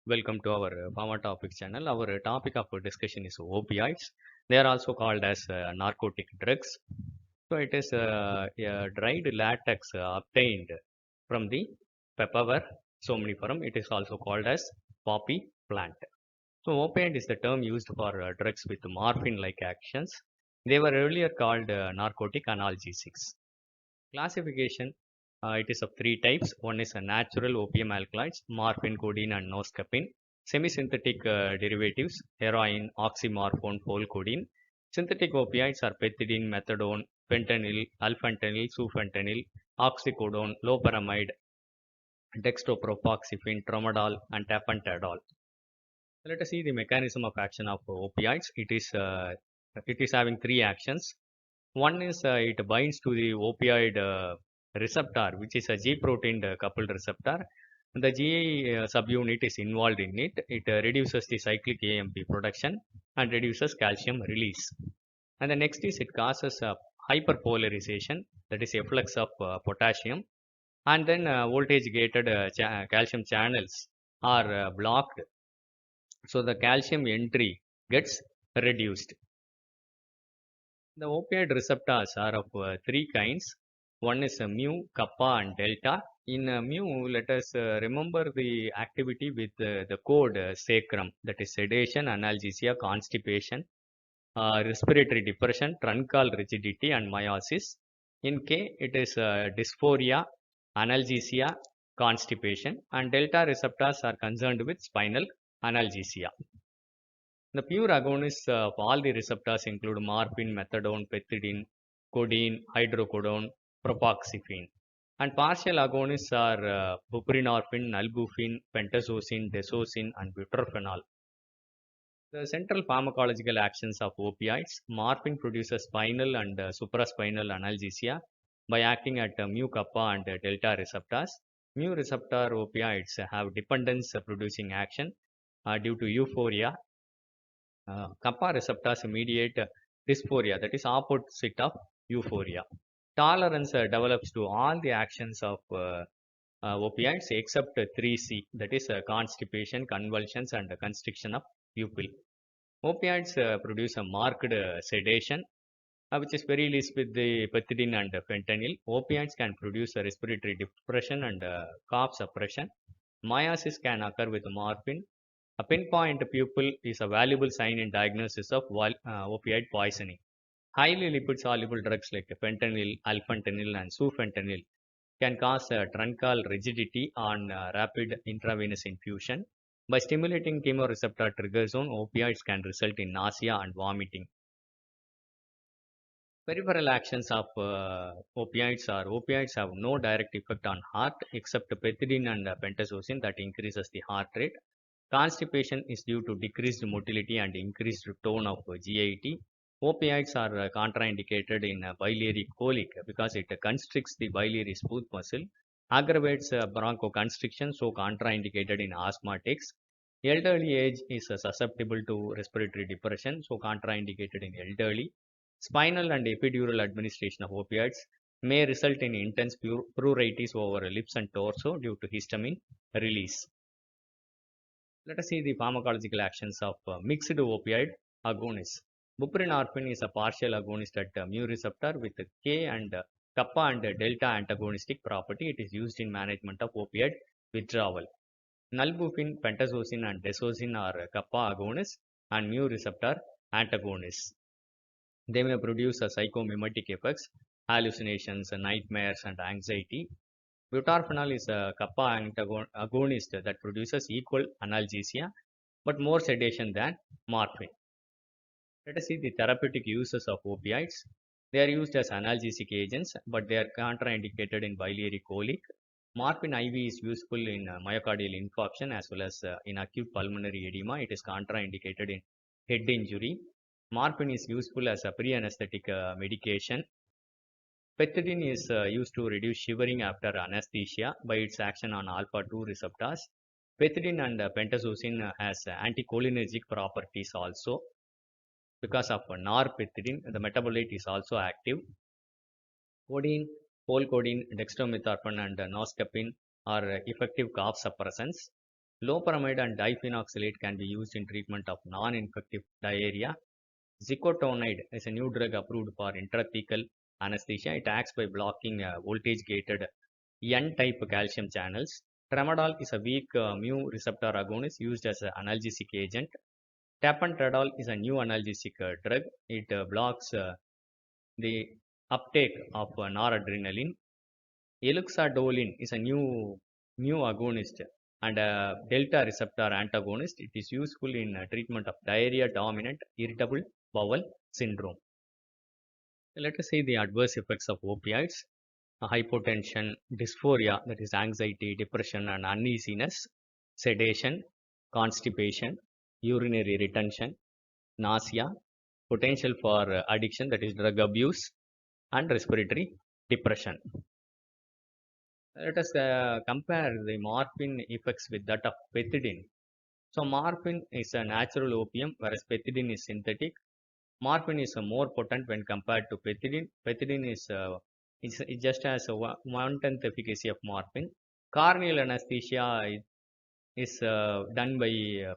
Welcome to our Pharma Topics channel. Our topic of discussion is opioids. They are also called as narcotic drugs. So it is a dried latex obtained from the Papaver somniferum. It is also called as poppy plant. So opioid is the term used for drugs with morphine-like actions. They were earlier called narcotic analgesics. Classification, it is of three types. One is a natural opium alkaloids, morphine, codeine, and noscapine. Semi-synthetic derivatives, heroin, oxymorphone, codeine. Synthetic opioids are pethidine, methadone, fentanyl, alfentanil, sufentanil, oxycodone, loperamide, dextropropoxyphene, tramadol, and tapentadol. Let us see the mechanism of action of opioids. It is having three actions. One is it binds to the opioid receptor, which is a G protein coupled receptor. The G subunit is involved in it. It reduces the cyclic AMP production and reduces calcium release. And the next is it causes hyperpolarization, that is efflux of potassium. And then voltage gated calcium channels are blocked, so the calcium entry gets reduced. The opioid receptors are of three kinds. One is mu, kappa, and delta. In mu, let us remember the activity with the code sacrum, that is sedation, analgesia, constipation, respiratory depression, truncal rigidity, and meiosis. In K, it is dysphoria, analgesia, constipation, and delta receptors are concerned with spinal analgesia. The pure agonists of all the receptors include morphine, methadone, pethidine, codeine, hydrocodone, propoxyphene. And partial agonists are buprenorphine, nalbuphine, pentazocine, desocine, and butorphanol. The central pharmacological actions of opioids: morphine produces spinal and supraspinal analgesia by acting at mu kappa and delta receptors. Mu receptor opioids have dependence producing action due to euphoria. Kappa receptors mediate dysphoria, that is opposite of euphoria. Tolerance develops to all the actions of opioids except 3C, that is constipation, convulsions, and constriction of pupil. Opioids produce a marked sedation, which is very less with the pethidine and fentanyl. Opioids can produce a respiratory depression and cough suppression. Meiosis can occur with morphine. A pinpoint pupil is a valuable sign in diagnosis of opioid poisoning. Highly lipid-soluble drugs like fentanyl, alfentanil, and sufentanil can cause truncal rigidity on rapid intravenous infusion. By stimulating chemoreceptor trigger zone, opioids can result in nausea and vomiting. Peripheral actions of opioids have no direct effect on heart except pethidine and pentazocine that increases the heart rate. Constipation is due to decreased motility and increased tone of GIT. Opioids are contraindicated in biliary colic because it constricts the biliary smooth muscle, aggravates bronchoconstriction, so contraindicated in asthmatics. Elderly age is susceptible to respiratory depression, so contraindicated in elderly. Spinal and epidural administration of opioids may result in intense pruritus over lips and torso due to histamine release. Let us see the pharmacological actions of mixed opioid agonists. Buprenorphine is a partial agonist at mu receptor with K and kappa and delta antagonistic property. It is used in management of opioid withdrawal. Nalbuphine, pentazocine, and desocine are kappa agonists and mu receptor antagonists. They may produce psychomimetic effects, hallucinations, nightmares, and anxiety. Butorphanol is a kappa agonist that produces equal analgesia but more sedation than morphine. Let us see the therapeutic uses of opioids. They are used as analgesic agents, but they are contraindicated in biliary colic. Morphine IV is useful in myocardial infarction as well as in acute pulmonary edema. It is contraindicated in head injury. Morphine is useful as a pre-anesthetic medication. Pethidine is used to reduce shivering after anesthesia by its action on alpha-2 receptors. Pethidine and pentazocine has anticholinergic properties also. Because of norpethidine, the metabolite is also active. Codeine, codeine, dextromethorphan, and noscapine are effective cough suppressants. Loperamide and diphenoxylate can be used in treatment of non-infective diarrhea. Zicotonide is a new drug approved for intrathecal anesthesia. It acts by blocking voltage-gated N-type calcium channels. Tramadol is a weak mu receptor agonist used as an analgesic agent. Tapentadol is a new analgesic drug. It blocks the uptake of noradrenaline. Eluxadolin is a new mu agonist and a delta receptor antagonist. It is useful in treatment of diarrhea dominant irritable bowel syndrome. Let us see the adverse effects of opioids. Hypotension, dysphoria, that is anxiety, depression and uneasiness, sedation, constipation, urinary retention, nausea, potential for addiction, that is drug abuse, and respiratory depression. Let us compare the morphine effects with that of pethidine. So morphine is a natural opium, whereas pethidine is synthetic. Morphine is more potent when compared to pethidine. Pethidine is it just has a 1/10 efficacy of morphine. Corneal anesthesia is done by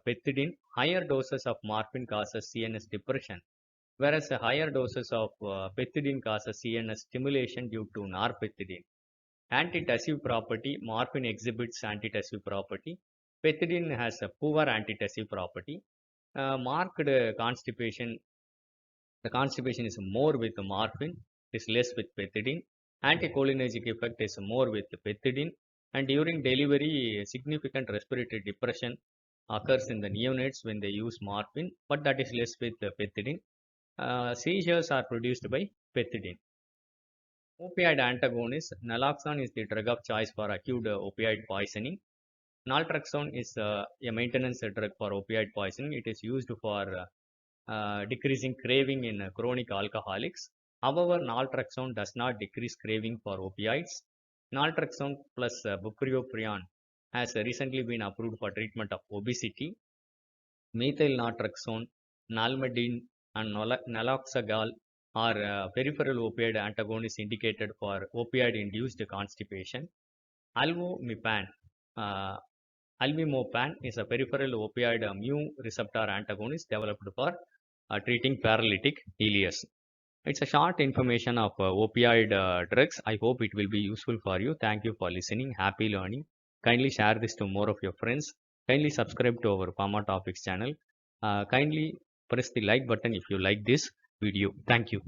pethidine. Higher doses of morphine causes CNS depression, whereas higher doses of pethidine causes CNS stimulation due to norpethidine. Antitussive property, morphine exhibits antitussive property. Pethidine has a poor antitussive property. Marked constipation, the constipation is more with morphine, it is less with pethidine. Anticholinergic effect is more with pethidine. And during delivery, significant respiratory depression occurs in the neonates when they use morphine, but that is less with pethidine. Seizures are produced by pethidine. Opioid antagonist, naloxone is the drug of choice for acute opioid poisoning. Naltrexone is a maintenance drug for opioid poisoning. It is used for decreasing craving in chronic alcoholics. However, naltrexone does not decrease craving for opioids. Naltrexone plus bupropion has recently been approved for treatment of obesity. Methyl naltrexone, nalmefene, and naloxegol are peripheral opioid antagonists indicated for opioid-induced constipation. Alvomipan, uh, alvimopan is a peripheral opioid mu receptor antagonist developed for treating paralytic ileus. It's a short information of opioid drugs. I hope it will be useful for you. Thank you for listening. Happy learning. Kindly share this to more of your friends. Kindly subscribe to our Pharma Topics channel. Kindly press the like button if you like this video. Thank you.